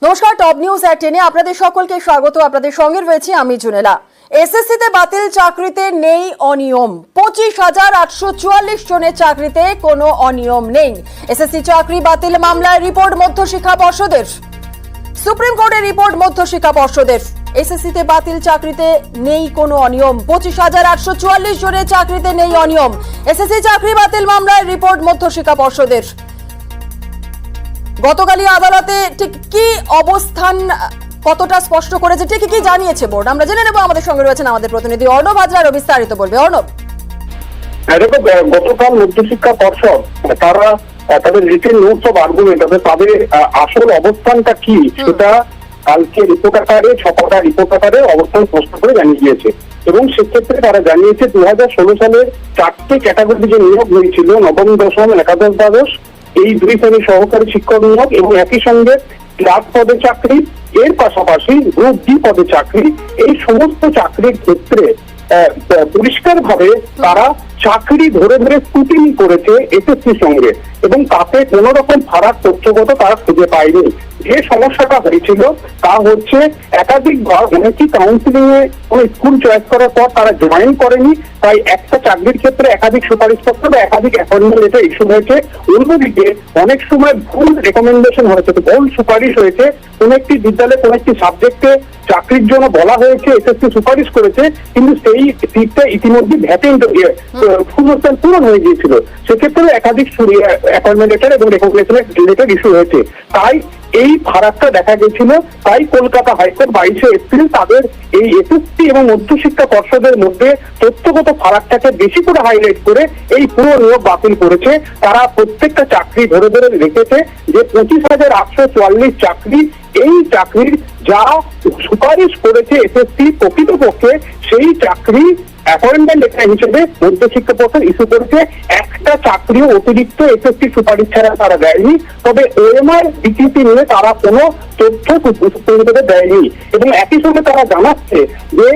নমস্কার, top news এট 10 আপনাদের সকলকে স্বাগত। আপনাদের সঙ্গে রয়েছে আমি জুনেলা। এসএসসিতে বাতিল চাকরিতে নেই অনিয়ম। 25,844 জনের চাকরিতে কোনো অনিয়ম নেই। এসএসসি চাকরি বাতিল মামলায় রিপোর্ট মধ্যশিক্ষা পর্ষদের। সুপ্রিম কোর্টের রিপোর্ট মধ্যশিক্ষা পর্ষদের। এসএসসিতে বাতিল চাকরিতে নেই কোনো অনিয়ম। 25,844 জনের চাকরিতে নেই অনিয়ম। এসএসসি চাকরি বাতিল মামলায় রিপোর্ট মধ্যশিক্ষা পর্ষদের। গতকালই আদালতে ঠিক কি অবস্থান কতটা স্পষ্ট করেছে, ঠিক কি জানিয়েছে বোর্ড, আমরা জেনে নেব। আমাদের সঙ্গে রয়েছেন আমাদের প্রতিনিধি অর্ণব হাজরা, আরো বিস্তারিত বলবে। অর্ণব, গতকাল মধ্যশিক্ষা পর্ষদ তারা তাদের রিটেন নোটস অফ আর্গুমেন্ট তাদের আসল অবস্থানটা কি সেটা কালকে রিপোর্ট আকারে, ছকটা রিপোর্ট আকারে অবস্থান স্পষ্ট করে জানিয়ে দিয়েছে। এবং সেক্ষেত্রে তারা জানিয়েছে 2016 সালের 4টে ক্যাটাগরি যে নিয়োগ হয়েছিল, নবম, দশম, একাদশ, দ্বাদশ, এই দুই শ্রেণীর সহকারী শিক্ষক নিয়োগ এবং একই সঙ্গে ক্লার্ক পদে চাকরি, এর পাশাপাশি গ্রুপ ডি পদে চাকরি, এই সমস্ত চাকরির ক্ষেত্রে পরিষ্কার ভাবে তারা চাকরি ধরে ধরে স্ক্রুটিনি করেছে এসএসসির সঙ্গে এবং তাতে কোন রকম ফারাক তথ্যগত তারা খুঁজে পায়নি। যে সমস্যাটা হয়েছিল তা হচ্ছে একাধিকবার অনেকেই কাউন্সিলিং এ কোন স্কুল চয়েস করার পর তারা জয়েন করেনি, তাই একটা চাকরির ক্ষেত্রে একাধিক সুপারিশপত্র বা একাধিক অ্যাপয়েন্টমেন্ট লেটার ইস্যু হয়েছে। অন্যদিকে অনেক সময় ভুল রেকমেন্ডেশন হয়েছে, ভুল সুপারিশ হয়েছে। কোন একটি বিদ্যালয়ে কোন একটি সাবজেক্টে চাকরির জন্য বলা হয়েছে, এসএসসি সুপারিশ করেছে, কিন্তু সেই সিটটা ইতিমধ্যে ভ্যাকেন্ট শূন্যস্থান পূরণ হয়ে গিয়েছিল। সেক্ষেত্রে একাধিক অ্যাপয়েন্টমেন্ট লেটার এবং রেকমেন্ডেশন লেটার ইস্যু হয়েছে। তাই এই ফারাকটা দেখা গেছিল। তাই কলকাতা হাইকোর্ট 22শে এপ্রিল তাদের এই এসএসসি এবং মধ্যশিক্ষা পর্ষদের মধ্যে তথ্যগত ফারাকটাকে বেশি করে হাইলাইট করে এই পুরো নিয়োগ বাতিল করেছে। তারা প্রত্যেকটা চাকরি ধরে ধরে রেখেছে যে 25,844 চাকরি, এই চাকরির যা সুপারিশ করেছে এসএসসি প্রকৃতপক্ষে সেই চাকরি অ্যাপয়েন্টমেন্ট লেটার হিসেবে মধ্যশিক্ষা পর্ষদ ইস্যু করেছে। একটা চাকরিও অতিরিক্ত এসএসসি সুপারিশ ছাড়া তারা দেয়নি। তবে ওএমআর বিকৃতি নিয়ে তারা কোনো তথ্য সুপ্রিম কোর্টে দেয়নি এবং একই সঙ্গে তারা জানাচ্ছে যে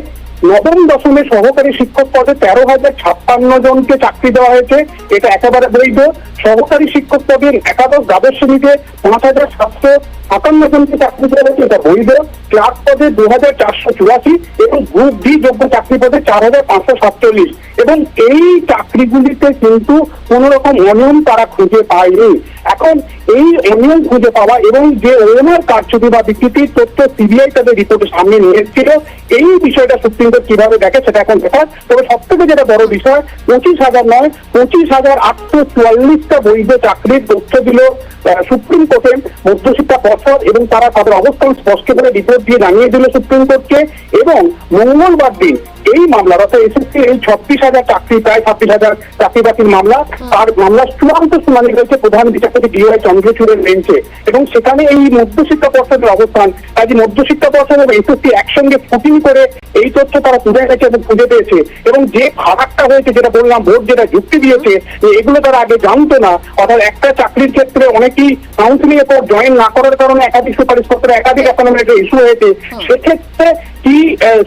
নবম, দশমের সহকারী শিক্ষক পদে 13,056 জনকে চাকরি দেওয়া হয়েছে, এটা একেবারে বৈধ। সহকারী শিক্ষক পদের একাদশ, দ্বাদশ শ্রেণীতে 5,757 জনকে চাকরি দেওয়া হয়েছে, এটা বৈধ। ক্লার্ক পদে 2,484 এবং গ্রুপ ডি যোগ্য চাকরি পদে 4,547 এবং এই চাকরিগুলিতে কিন্তু কোন রকম অনিয়ম তারা খুঁজে পায়নি। এখন এই অনিয়ম খুঁজে পাওয়া এবং যে ওএমআর কারচুপি বা বিকৃতির তথ্য সিবিআই তাদের রিপোর্টের সামনে নিয়ে এসেছিল, এই বিষয়টা সুপ্রিম কোর্ট কিভাবে দেখে সেটা এখন দেখার। তবে সব থেকে যেটা বড় বিষয়, 25,000 নয় 25,844টা বৈধ চাকরির তথ্য দিল সুপ্রিম কোর্টের মধ্যশিক্ষা পর্ষদ এবং তারা তাদের অবস্থান স্পষ্ট করে রিপোর্ট দিয়ে জানিয়ে দিল সুপ্রিম কোর্টকে। এবং মঙ্গলবার দিন এই মামলা, অর্থাৎ এসএসসি এই 36,000 চাকরি, প্রায় 26,000 চাকরি বাতিল মামলা, তার মামলার চূড়ান্ত শুনানি হয়েছে প্রধান বিচারপতি ডিওয়াই চন্দ্রচূড়ের বেঞ্চে এবং সেখানে এই মধ্যশিক্ষা পর্ষদের অবস্থান, কাজে মধ্যশিক্ষা পর্ষদ এবং এসএসসি একসঙ্গে স্ক্রুটিনি করে এই তথ্য তারা খুঁজে গেছে এবং খুঁজে পেয়েছে। এবং যে ফারাকটা হয়েছে, যেটা বললাম, বোর্ড যেটা যুক্তি দিয়েছে এগুলো তারা আগে জানতো না, অর্থাৎ একটা চাকরির ক্ষেত্রে অনেকেই কাউন্সিলিং এর পর জয়েন না করার কারণে একাধিক সুপারিশপত্র, একাধিক অ্যাপয়েন্টমেন্ট ইস্যু হয়েছে। সেক্ষেত্রে কি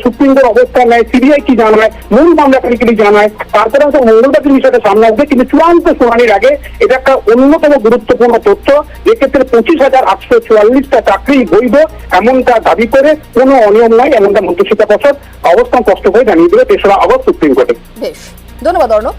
সুপ্রিম কোর্ট অবস্থান নেয়, সিবিআই কি জানায়, মূল মামলাকারী কি জানায়, তারপরে হয়তো মঙ্গলবার দিন বিষয়টা সামনে আসবে। কিন্তু চূড়ান্ত শুনানির আগে এটা একটা অন্যতম গুরুত্বপূর্ণ তথ্য, এক্ষেত্রে 25,844টা চাকরি বৈধ এমনটা দাবি করে কোনো অনিয়ম নয় এমনটা মধ্যশিক্ষা পর্ষদ অবস্থান স্পষ্ট করে জানিয়ে দেবে 3রা আগস্ট সুপ্রিম কোর্টে। বেশ, ধন্যবাদ অর্ণব।